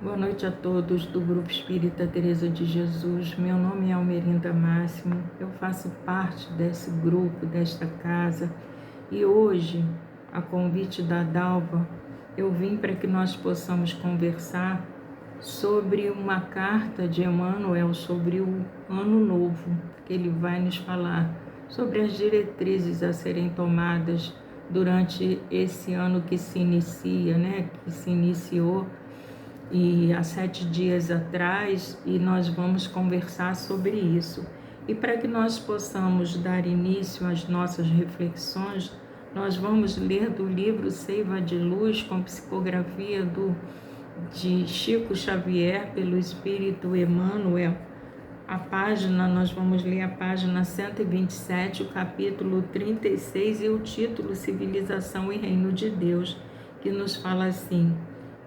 Boa noite a todos do Grupo Espírita Teresa de Jesus. Meu nome é Almerinda Máximo, eu faço parte desse grupo, desta casa, e hoje, a convite da Dalva, eu vim para que nós possamos conversar sobre uma carta de Emmanuel sobre o Ano Novo, que ele vai nos falar sobre as diretrizes a serem tomadas durante esse ano que se inicia, que se iniciou e há 7 dias atrás, e nós vamos conversar sobre isso. E para que nós possamos dar início às nossas reflexões, nós vamos ler do livro Seiva de Luz, com psicografia de Chico Xavier, pelo Espírito Emmanuel. Nós vamos ler a página 127, o capítulo 36 e o título Civilização e Reino de Deus, que nos fala assim: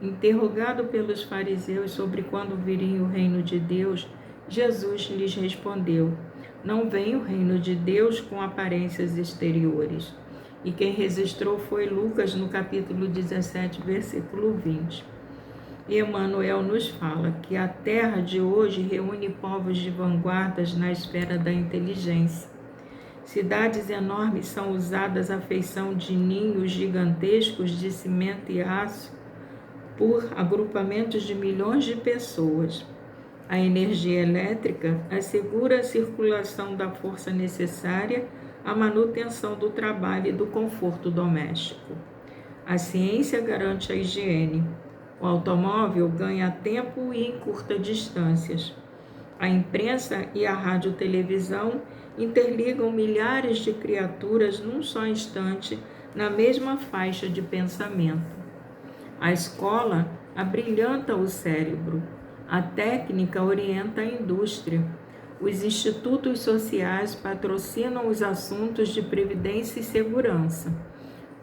interrogado pelos fariseus sobre quando viria o reino de Deus, Jesus lhes respondeu: não vem o reino de Deus com aparências exteriores. E quem registrou foi Lucas, no capítulo 17, versículo 20. E Emmanuel nos fala que a Terra de hoje reúne povos de vanguardas na esfera da inteligência. Cidades enormes são usadas à feição de ninhos gigantescos de cimento e aço por agrupamentos de milhões de pessoas. A energia elétrica assegura a circulação da força necessária à manutenção do trabalho e do conforto doméstico. A ciência garante a higiene. O automóvel ganha tempo e encurta distâncias. A imprensa e a rádio-televisão interligam milhares de criaturas num só instante na mesma faixa de pensamento. A escola abrilhanta o cérebro. A técnica orienta a indústria. Os institutos sociais patrocinam os assuntos de previdência e segurança.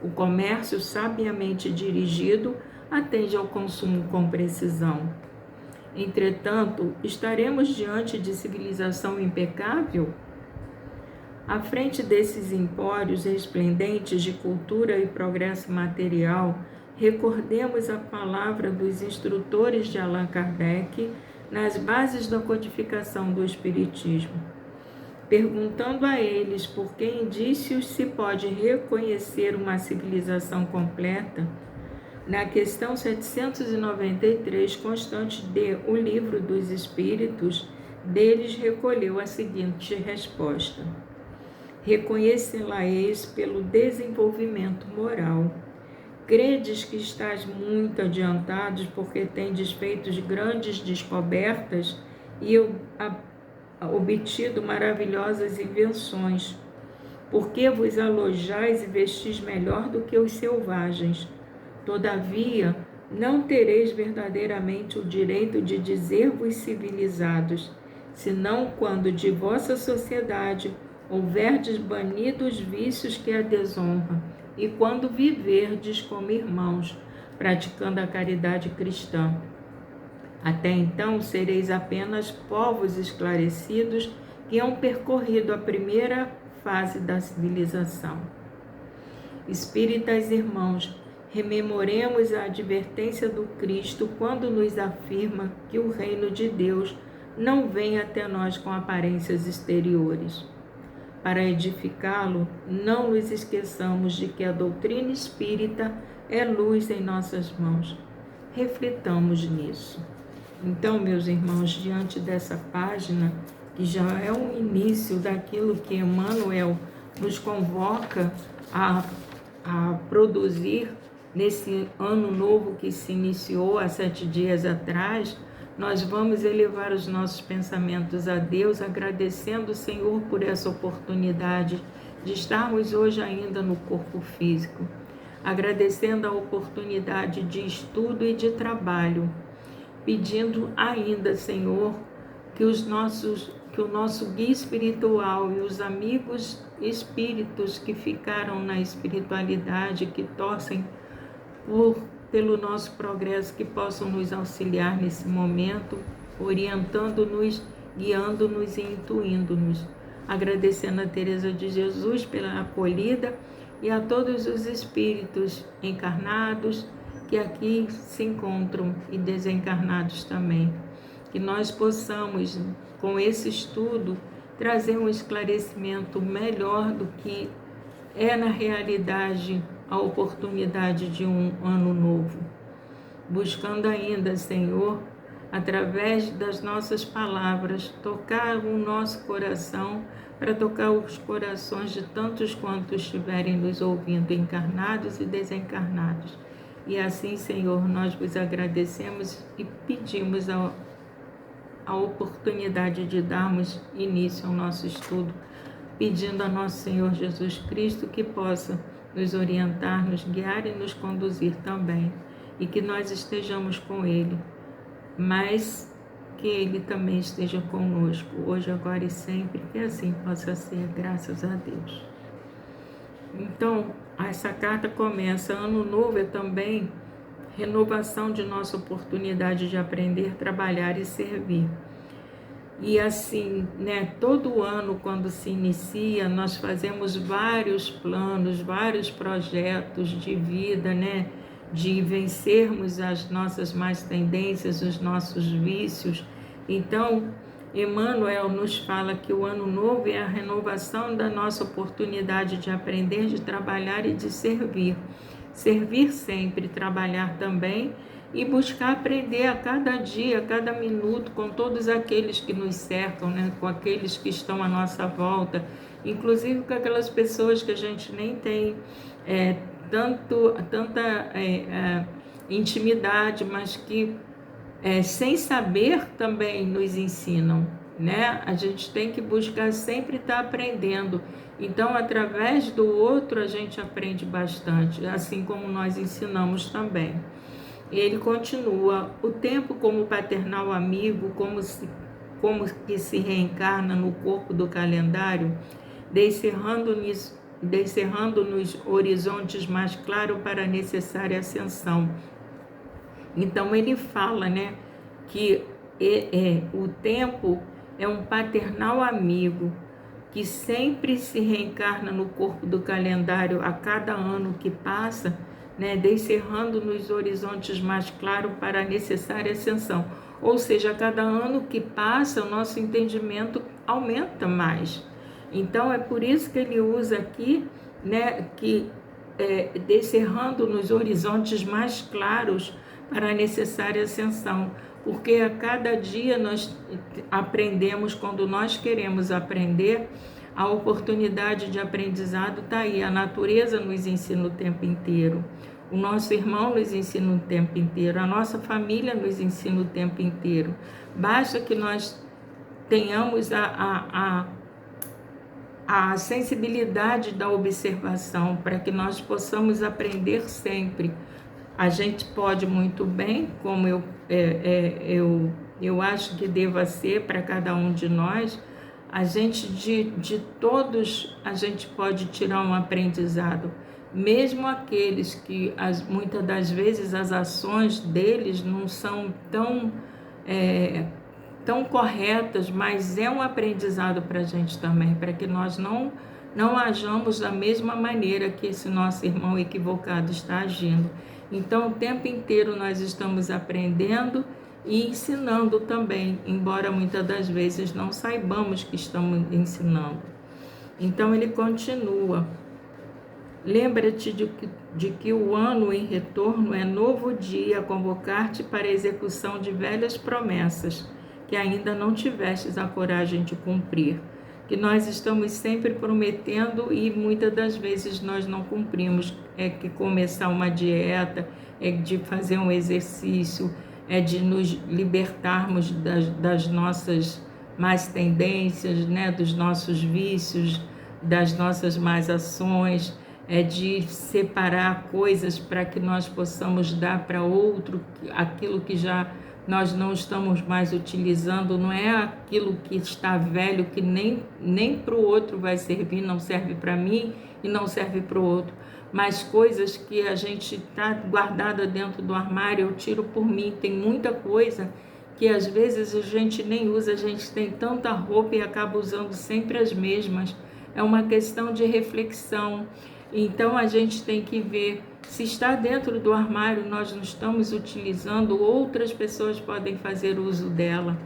O comércio sabiamente dirigido atende ao consumo com precisão. Entretanto, estaremos diante de civilização impecável? À frente desses empórios resplendentes de cultura e progresso material, recordemos a palavra dos instrutores de Allan Kardec nas bases da codificação do Espiritismo. Perguntando a eles por que indícios se pode reconhecer uma civilização completa, na questão 793, constante de O Livro dos Espíritos, deles recolheu a seguinte resposta: reconhecê-la-eis pelo desenvolvimento moral. Credes que estás muito adiantados porque tendes feito grandes descobertas e obtido maravilhosas invenções. Porque vos alojais e vestis melhor do que os selvagens. Todavia, não tereis verdadeiramente o direito de dizer-vos civilizados, senão quando de vossa sociedade houverdes banido os vícios que a desonram, e quando viverdes como irmãos, praticando a caridade cristã. Até então sereis apenas povos esclarecidos que hão percorrido a primeira fase da civilização. Espíritas irmãos, rememoremos a advertência do Cristo quando nos afirma que o reino de Deus não vem até nós com aparências exteriores. Para edificá-lo, não nos esqueçamos de que a doutrina espírita é luz em nossas mãos. Reflitamos nisso. Então, meus irmãos, diante dessa página, que já é um início daquilo que Emmanuel nos convoca a produzir nesse ano novo que se iniciou há 7 dias atrás, nós vamos elevar os nossos pensamentos a Deus, agradecendo o Senhor por essa oportunidade de estarmos hoje ainda no corpo físico, agradecendo a oportunidade de estudo e de trabalho, pedindo ainda, Senhor, que o nosso guia espiritual e os amigos espíritos que ficaram na espiritualidade, que torcem pelo nosso progresso, que possam nos auxiliar nesse momento, orientando-nos, guiando-nos e intuindo-nos. Agradecendo a Teresa de Jesus pela acolhida e a todos os espíritos encarnados que aqui se encontram e desencarnados também. Que nós possamos, com esse estudo, trazer um esclarecimento melhor do que é na realidade a oportunidade de um ano novo. Buscando ainda, Senhor, através das nossas palavras, tocar o nosso coração, para tocar os corações de tantos quantos estiverem nos ouvindo, encarnados e desencarnados. E assim, Senhor, nós vos agradecemos e pedimos a oportunidade de darmos início ao nosso estudo, pedindo a nosso Senhor Jesus Cristo que possa nos orientar, nos guiar e nos conduzir também, e que nós estejamos com Ele, mas que Ele também esteja conosco, hoje, agora e sempre, que assim possa ser, graças a Deus. Então, essa carta começa: ano novo é também renovação de nossa oportunidade de aprender, trabalhar e servir. E assim, todo ano, quando se inicia, nós fazemos vários planos, vários projetos de vida, de vencermos as nossas más tendências, os nossos vícios. Então, Emmanuel nos fala que o ano novo é a renovação da nossa oportunidade de aprender, de trabalhar e de servir. Servir sempre, trabalhar também, e buscar aprender a cada dia, a cada minuto, com todos aqueles que nos cercam, com aqueles que estão à nossa volta, inclusive com aquelas pessoas que a gente nem tem tanta intimidade, mas que sem saber também nos ensinam, A gente tem que buscar sempre estar aprendendo. Então, através do outro, a gente aprende bastante, assim como nós ensinamos também. Ele continua: o tempo como paternal amigo, como que se reencarna no corpo do calendário, descerrando-nos horizontes mais claros para a necessária ascensão. Então ele fala, que o tempo é um paternal amigo que sempre se reencarna no corpo do calendário a cada ano que passa, descerrando nos horizontes mais claros para a necessária ascensão. Ou seja, a cada ano que passa, o nosso entendimento aumenta mais. Então, é por isso que ele usa aqui, que descerrando nos horizontes mais claros para a necessária ascensão. Porque a cada dia nós aprendemos, quando nós queremos aprender, a oportunidade de aprendizado está aí. A natureza nos ensina o tempo inteiro. O nosso irmão nos ensina o tempo inteiro. A nossa família nos ensina o tempo inteiro. Basta que nós tenhamos a sensibilidade da observação para que nós possamos aprender sempre. A gente pode muito bem, como eu acho que deva ser para cada um de nós, a gente de todos a gente pode tirar um aprendizado, mesmo aqueles que muitas das vezes as ações deles não são tão corretas, mas é um aprendizado para a gente também, para que nós não ajamos da mesma maneira que esse nosso irmão equivocado está agindo. Então, o tempo inteiro nós estamos aprendendo e ensinando também, embora muitas das vezes não saibamos que estamos ensinando. Então, ele continua: lembra-te de que o ano em retorno é novo dia a convocar-te para a execução de velhas promessas que ainda não tivestes a coragem de cumprir, que nós estamos sempre prometendo e muitas das vezes nós não cumprimos. É que começar uma dieta, é de fazer um exercício, é de nos libertarmos das nossas más tendências, dos nossos vícios, das nossas más ações, é de separar coisas para que nós possamos dar para outro aquilo que já nós não estamos mais utilizando. Não é aquilo que está velho, que nem para o outro vai servir, não serve para mim e não serve para o outro, mas coisas que a gente está guardada dentro do armário, eu tiro por mim. Tem muita coisa que às vezes a gente nem usa, a gente tem tanta roupa e acaba usando sempre as mesmas. É uma questão de reflexão. Então a gente tem que ver Se está dentro do armário, nós não estamos utilizando, outras pessoas podem fazer uso dela.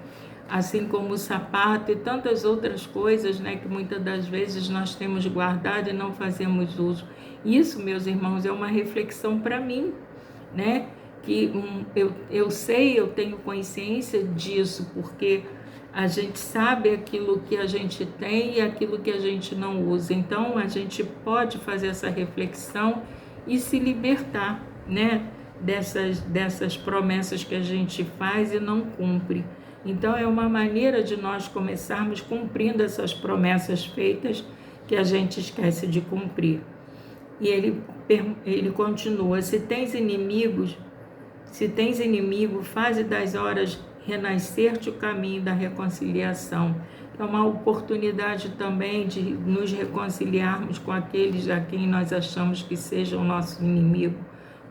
Assim como o sapato e tantas outras coisas, né, que muitas das vezes nós temos guardado e não fazemos uso. Isso, meus irmãos, é uma reflexão para mim, né? Que eu sei, eu tenho consciência disso, porque a gente sabe aquilo que a gente tem e aquilo que a gente não usa. Então, a gente pode fazer essa reflexão e se libertar, né, dessas promessas que a gente faz e não cumpre. Então, é uma maneira de nós começarmos cumprindo essas promessas feitas que a gente esquece de cumprir. E ele continua: se tens inimigo, faze das horas renascer-te o caminho da reconciliação. É uma oportunidade também de nos reconciliarmos com aqueles a quem nós achamos que sejam nosso inimigo.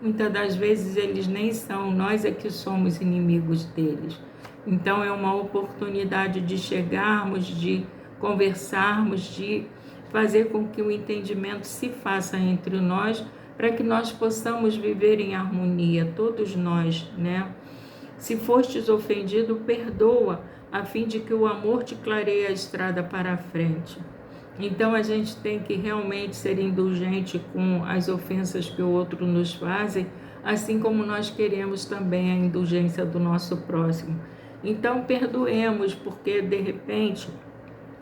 Muitas das vezes eles nem são, nós é que somos inimigos deles. Então é uma oportunidade de chegarmos, de conversarmos, de fazer com que o entendimento se faça entre nós, para que nós possamos viver em harmonia, todos nós, né? Se fostes ofendido, perdoa, a fim de que o amor te clareie a estrada para a frente. Então a gente tem que realmente ser indulgente com as ofensas que o outro nos faz, assim como nós queremos também a indulgência do nosso próximo. Então perdoemos, porque de repente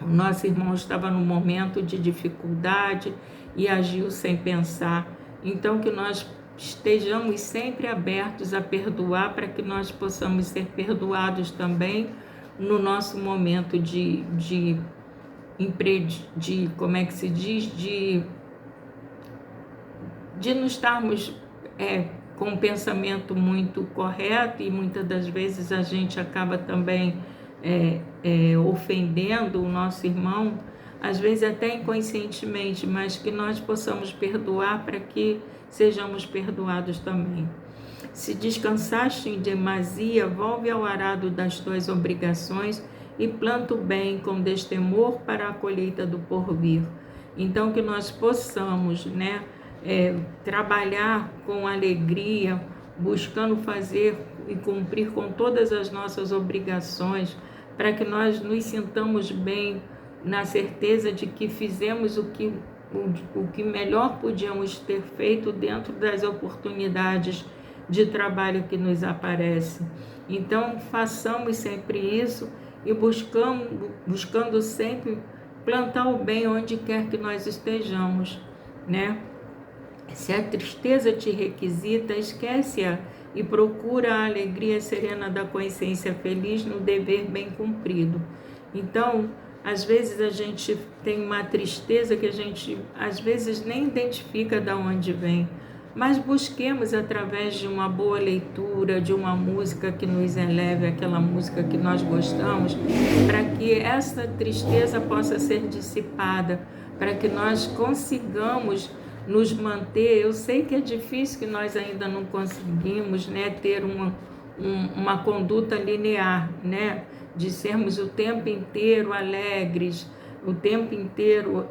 o nosso irmão estava num momento de dificuldade e agiu sem pensar. Então que nós estejamos sempre abertos a perdoar, para que nós possamos ser perdoados também no nosso momento de como é que se diz, de não estarmos com um pensamento muito correto, e muitas das vezes a gente acaba também ofendendo o nosso irmão, às vezes até inconscientemente, mas que nós possamos perdoar para que sejamos perdoados também. Se descansaste em demasia, volve ao arado das tuas obrigações e planta o bem com destemor para a colheita do porvir. Então que nós possamos, né, trabalhar com alegria, buscando fazer e cumprir com todas as nossas obrigações, para que nós nos sintamos bem, na certeza de que fizemos o que melhor podíamos ter feito dentro das oportunidades de trabalho que nos aparecem. Então, façamos sempre isso e buscando sempre plantar o bem onde quer que nós estejamos, né? Se a tristeza te requisita, esquece-a e procura a alegria serena da consciência feliz no dever bem cumprido. Então, às vezes a gente tem uma tristeza que a gente às vezes nem identifica de onde vem, mas busquemos através de uma boa leitura, de uma música que nos eleve, aquela música que nós gostamos, para que essa tristeza possa ser dissipada, para que nós consigamos nos manter. Eu sei que é difícil, que nós ainda não conseguimos, né, ter uma conduta linear, né, de sermos o tempo inteiro alegres, o tempo inteiro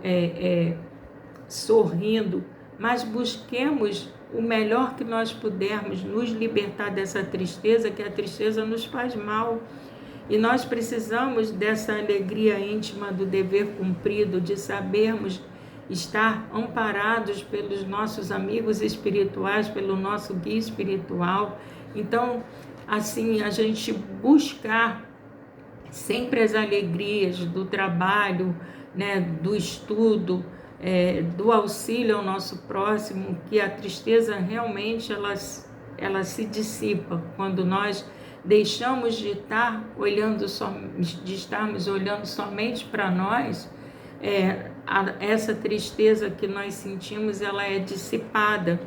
sorrindo, mas busquemos o melhor que nós pudermos, nos libertar dessa tristeza, que a tristeza nos faz mal. E nós precisamos dessa alegria íntima do dever cumprido, de sabermos estar amparados pelos nossos amigos espirituais, pelo nosso guia espiritual. Então, assim, a gente buscar sempre as alegrias do trabalho, né, do estudo, do auxílio ao nosso próximo, que a tristeza realmente ela se dissipa quando nós deixamos de estarmos olhando somente para nós. Essa tristeza que nós sentimos, ela é dissipada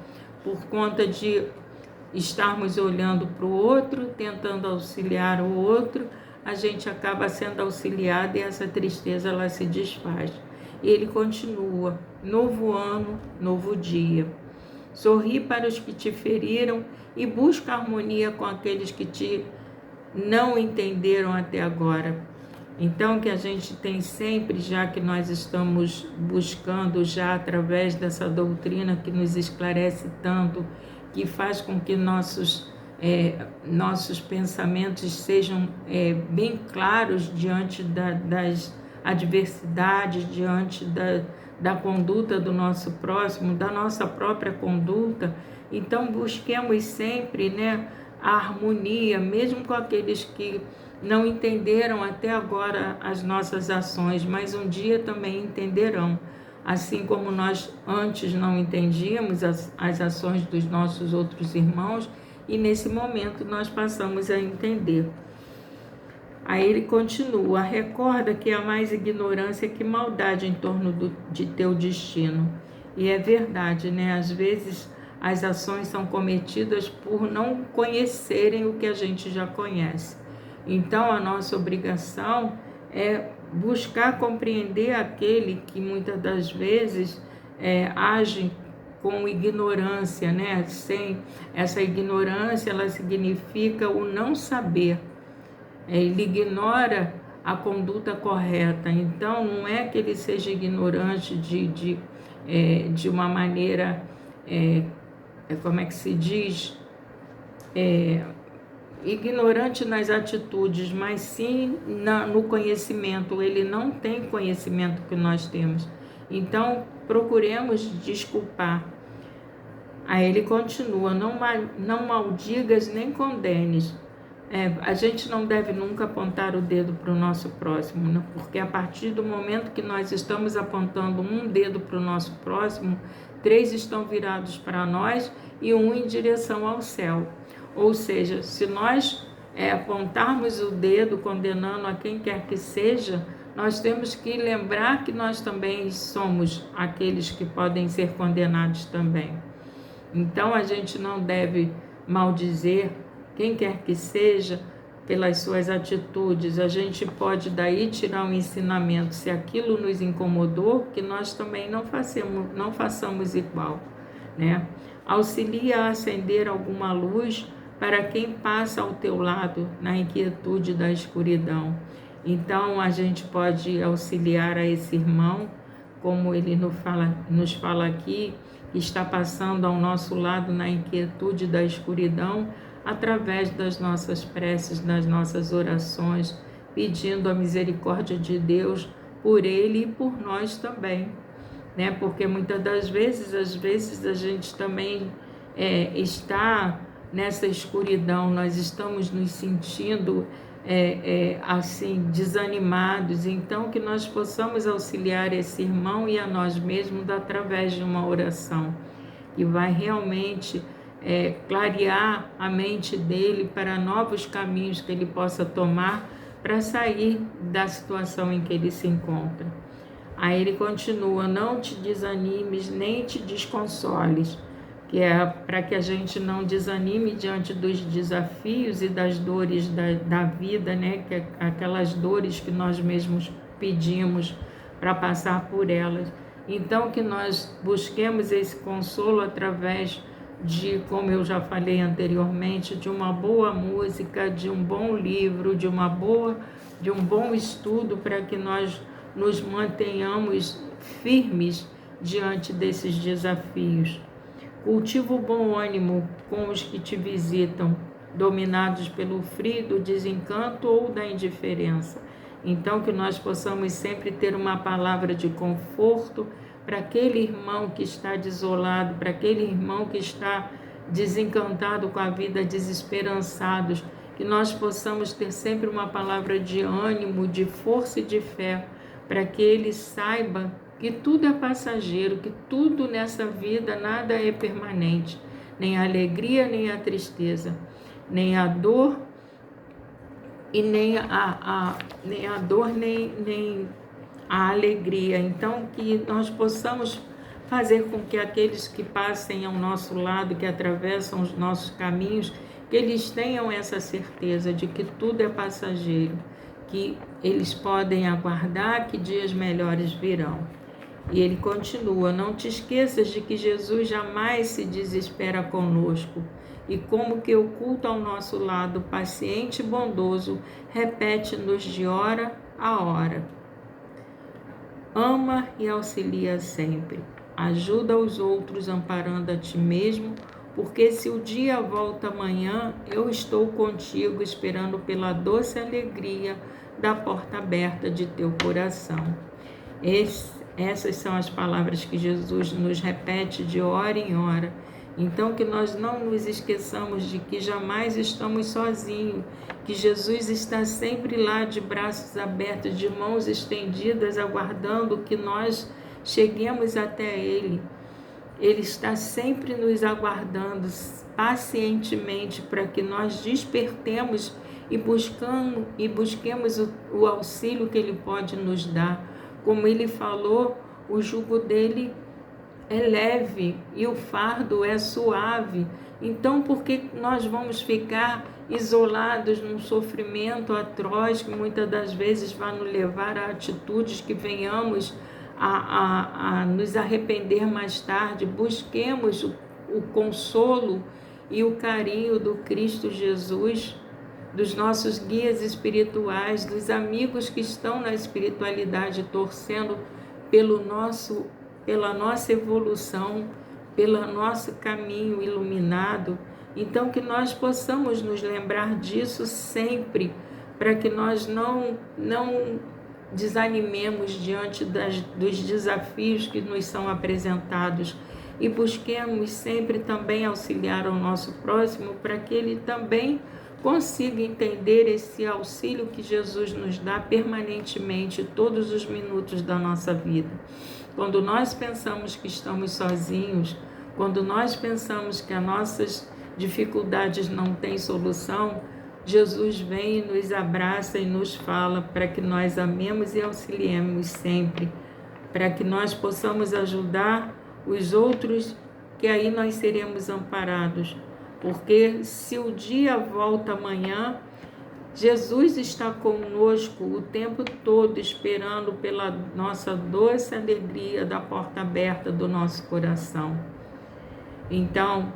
por conta de estarmos olhando para o outro, tentando auxiliar o outro. A gente acaba sendo auxiliado e essa tristeza ela se desfaz. E ele continua: novo ano, novo dia. Sorri para os que te feriram e busca harmonia com aqueles que te não entenderam até agora. Então, que a gente tem sempre, já que nós estamos buscando já através dessa doutrina que nos esclarece tanto, que faz com que nossos pensamentos sejam bem claros diante das adversidades, diante da conduta do nosso próximo, da nossa própria conduta. Então, busquemos sempre, né, a harmonia, mesmo com aqueles que não entenderam até agora as nossas ações, mas um dia também entenderão. Assim como nós antes não entendíamos as ações dos nossos outros irmãos, e nesse momento nós passamos a entender. Aí ele continua: recorda que há mais ignorância que maldade em torno de teu destino. E é verdade, né? Às vezes as ações são cometidas por não conhecerem o que a gente já conhece. Então a nossa obrigação é buscar compreender aquele que muitas das vezes age com ignorância, né? Sem essa ignorância, ela significa o não saber. Ele ignora a conduta correta. Então, não é que ele seja ignorante de uma maneira, como é que se diz? Ignorante nas atitudes, mas sim no conhecimento. Ele não tem conhecimento que nós temos. Então, procuremos desculpar. Aí ele continua: não maldigas nem condenes. A gente não deve nunca apontar o dedo para o nosso próximo, né? Porque a partir do momento que nós estamos apontando um dedo para o nosso próximo, 3 estão virados para nós e um em direção ao céu. Ou seja, se nós apontarmos o dedo condenando a quem quer que seja, nós temos que lembrar que nós também somos aqueles que podem ser condenados também. Então a gente não deve maldizer quem quer que seja pelas suas atitudes. A gente pode daí tirar um ensinamento, se aquilo nos incomodou, que nós também não façamos igual, né? Auxilia a acender alguma luz para quem passa ao teu lado na inquietude da escuridão. Então a gente pode auxiliar a esse irmão, como ele nos fala aqui, que está passando ao nosso lado na inquietude da escuridão, através das nossas preces, das nossas orações, pedindo a misericórdia de Deus por ele e por nós também, né? Porque muitas das vezes, a gente também está nessa escuridão, nós estamos nos sentindo assim, desanimados. Então, que nós possamos auxiliar esse irmão e a nós mesmos através de uma oração que vai realmente clarear a mente dele para novos caminhos que ele possa tomar para sair da situação em que ele se encontra. Aí ele continua: não te desanimes nem te desconsoles, que é para que a gente não desanime diante dos desafios e das dores da vida, né? Que é aquelas dores que nós mesmos pedimos para passar por elas. Então, que nós busquemos esse consolo através de, como eu já falei anteriormente, de uma boa música, de um bom livro, de um bom estudo, para que nós nos mantenhamos firmes diante desses desafios. Cultiva o bom ânimo com os que te visitam, dominados pelo frio do desencanto ou da indiferença. Então, que nós possamos sempre ter uma palavra de conforto para aquele irmão que está desolado, para aquele irmão que está desencantado com a vida, desesperançados, que nós possamos ter sempre uma palavra de ânimo, de força e de fé, para que ele saiba que tudo é passageiro, que tudo nessa vida, nada é permanente, nem a alegria, nem a tristeza, nem a dor e nem a alegria. Então, que nós possamos fazer com que aqueles que passem ao nosso lado, que atravessam os nossos caminhos, que eles tenham essa certeza de que tudo é passageiro, que eles podem aguardar que dias melhores virão. E ele continua: não te esqueças de que Jesus jamais se desespera conosco, e como que oculto ao nosso lado, paciente e bondoso, repete-nos de hora a hora. Ama e auxilia sempre. Ajuda os outros amparando a ti mesmo, porque se o dia volta amanhã, eu estou contigo esperando pela doce alegria da porta aberta de teu coração. Essas são as palavras que Jesus nos repete de hora em hora. Então, que nós não nos esqueçamos de que jamais estamos sozinhos, que Jesus está sempre lá de braços abertos, de mãos estendidas, aguardando que nós cheguemos até Ele. Ele está sempre nos aguardando pacientemente para que nós despertemos e busquemos o auxílio que Ele pode nos dar. Como Ele falou, o jugo dele é leve e o fardo é suave. Então, por que nós vamos ficar isolados num sofrimento atroz que muitas das vezes vai nos levar a atitudes que venhamos a nos arrepender mais tarde? Busquemos o consolo e o carinho do Cristo Jesus, dos nossos guias espirituais, dos amigos que estão na espiritualidade torcendo pela nossa evolução, pelo nosso caminho iluminado. Então, que nós possamos nos lembrar disso sempre, para que nós não desanimemos diante dos desafios que nos são apresentados, e busquemos sempre também auxiliar ao nosso próximo, para que ele também consiga entender esse auxílio que Jesus nos dá permanentemente, todos os minutos da nossa vida. Quando nós pensamos que estamos sozinhos, quando nós pensamos que as nossas dificuldades não têm solução, Jesus vem e nos abraça e nos fala para que nós amemos e auxiliemos sempre, para que nós possamos ajudar os outros, que aí nós seremos amparados. Porque se o dia volta amanhã, Jesus está conosco o tempo todo, esperando pela nossa doce alegria da porta aberta do nosso coração. Então,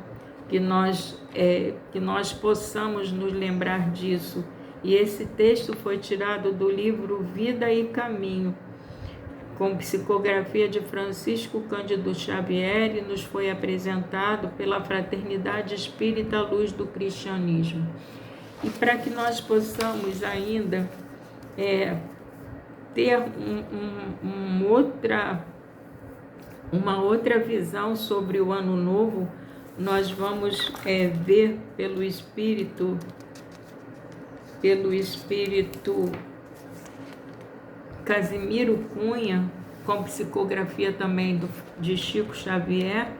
que nós possamos nos lembrar disso. E esse texto foi tirado do livro Vida e Caminho, com psicografia de Francisco Cândido Xavier, e nos foi apresentado pela Fraternidade Espírita Luz do Cristianismo. E para que nós possamos ainda ter uma outra visão sobre o Ano Novo, nós vamos ver pelo Espírito Casimiro Cunha, com psicografia também de Chico Xavier.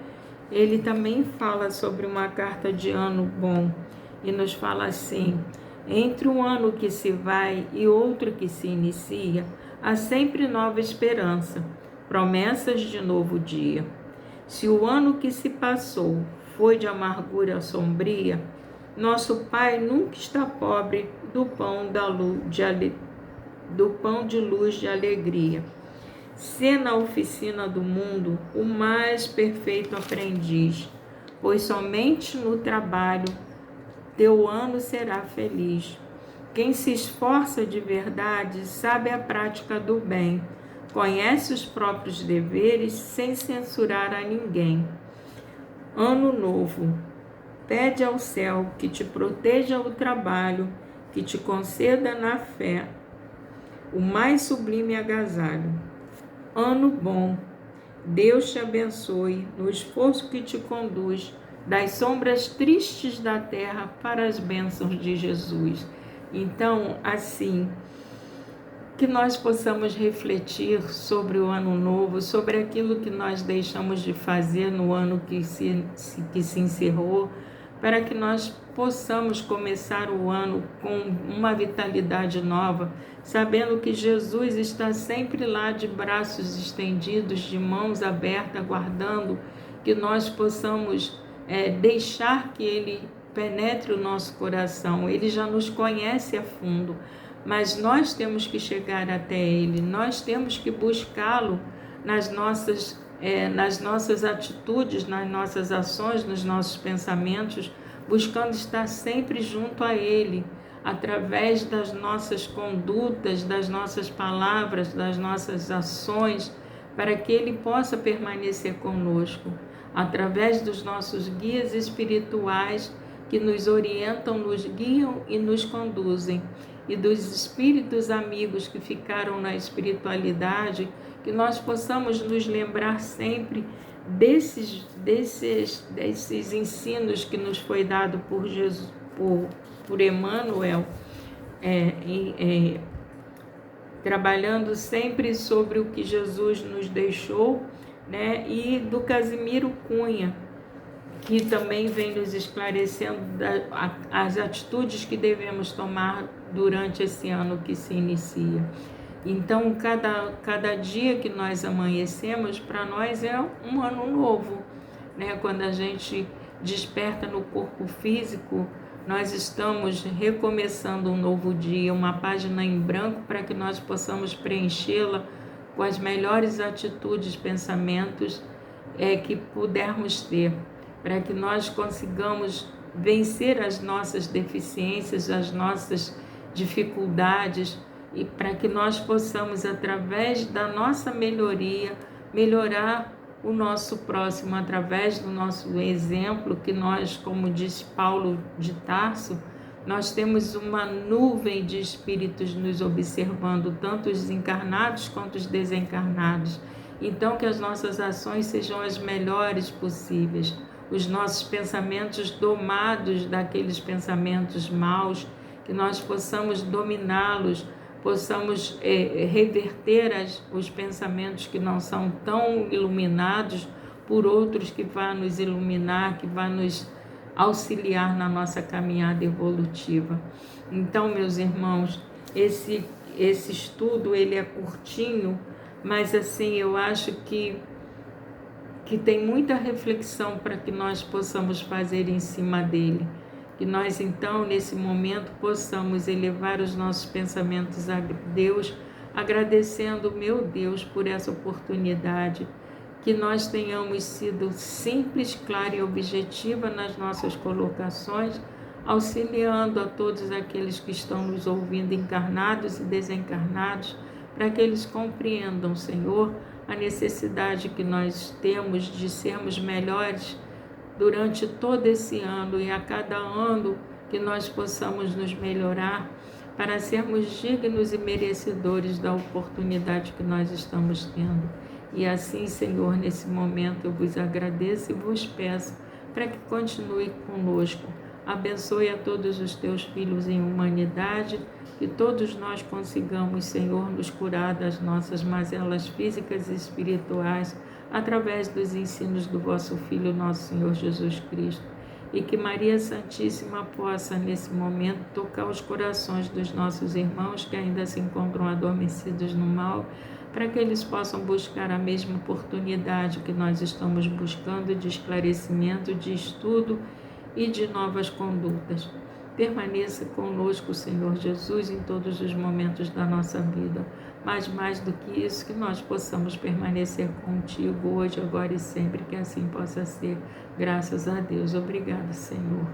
Ele também fala sobre uma carta de ano bom e nos fala assim: entre um ano que se vai e outro que se inicia, há sempre nova esperança, promessas de novo dia. Se o ano que se passou foi de amargura sombria, nosso Pai nunca está pobre do pão de luz de alegria. Sê na oficina do mundo o mais perfeito aprendiz, pois somente no trabalho teu ano será feliz. Quem se esforça de verdade sabe a prática do bem, conhece os próprios deveres sem censurar a ninguém. Ano novo, pede ao céu que te proteja o trabalho, que te conceda na fé o mais sublime agasalho. Ano bom, Deus te abençoe no esforço que te conduz das sombras tristes da terra para as bênçãos de Jesus. Então, assim, que nós possamos refletir sobre o ano novo, sobre aquilo que nós deixamos de fazer no ano que se encerrou, para que nós possamos começar o ano com uma vitalidade nova, sabendo que Jesus está sempre lá de braços estendidos, de mãos abertas, aguardando que nós possamos deixar que Ele penetre o nosso coração. Ele já nos conhece a fundo, mas nós temos que chegar até Ele, nós temos que buscá-lo nas nossas atitudes, nas nossas ações, nos nossos pensamentos, buscando estar sempre junto a Ele, através das nossas condutas, das nossas palavras, das nossas ações, para que Ele possa permanecer conosco, através dos nossos guias espirituais que nos orientam, nos guiam e nos conduzem, e dos espíritos amigos que ficaram na espiritualidade, que nós possamos nos lembrar sempre desses ensinos que nos foi dado por Jesus, por Emmanuel, trabalhando sempre sobre o que Jesus nos deixou, né? E do Casimiro Cunha, que também vem nos esclarecendo as atitudes que devemos tomar durante esse ano que se inicia. Então, cada dia que nós amanhecemos, para nós é um ano novo, né? Quando a gente desperta no corpo físico, nós estamos recomeçando um novo dia, uma página em branco para que nós possamos preenchê-la com as melhores atitudes, pensamentos que pudermos ter, para que nós consigamos vencer as nossas deficiências, as nossas dificuldades, e para que nós possamos, através da nossa melhoria, melhorar o nosso próximo, através do nosso exemplo, que nós, como disse Paulo de Tarso, nós temos uma nuvem de espíritos nos observando, tanto os encarnados quanto os desencarnados. Então, que as nossas ações sejam as melhores possíveis, os nossos pensamentos domados daqueles pensamentos maus, que nós possamos dominá-los, possamos reverter os pensamentos que não são tão iluminados por outros que vão nos iluminar, que vão nos auxiliar na nossa caminhada evolutiva. Então, meus irmãos, esse estudo ele é curtinho, mas assim eu acho que tem muita reflexão para que nós possamos fazer em cima dele. Que nós, então, nesse momento, possamos elevar os nossos pensamentos a Deus, agradecendo, meu Deus, por essa oportunidade. Que nós tenhamos sido simples, clara e objetiva nas nossas colocações, auxiliando a todos aqueles que estão nos ouvindo, encarnados e desencarnados, para que eles compreendam, Senhor, a necessidade que nós temos de sermos melhores durante todo esse ano, e a cada ano que nós possamos nos melhorar para sermos dignos e merecedores da oportunidade que nós estamos tendo. E assim, Senhor, nesse momento eu vos agradeço e vos peço para que continue conosco. Abençoe a todos os teus filhos em humanidade, que todos nós consigamos, Senhor, nos curar das nossas mazelas físicas e espirituais, através dos ensinos do vosso Filho, nosso Senhor Jesus Cristo. E que Maria Santíssima possa, nesse momento, tocar os corações dos nossos irmãos que ainda se encontram adormecidos no mal, para que eles possam buscar a mesma oportunidade que nós estamos buscando de esclarecimento, de estudo e de novas condutas. Permaneça conosco, Senhor Jesus, em todos os momentos da nossa vida. Mas mais do que isso, que nós possamos permanecer contigo hoje, agora e sempre, que assim possa ser. Graças a Deus. Obrigada, Senhor.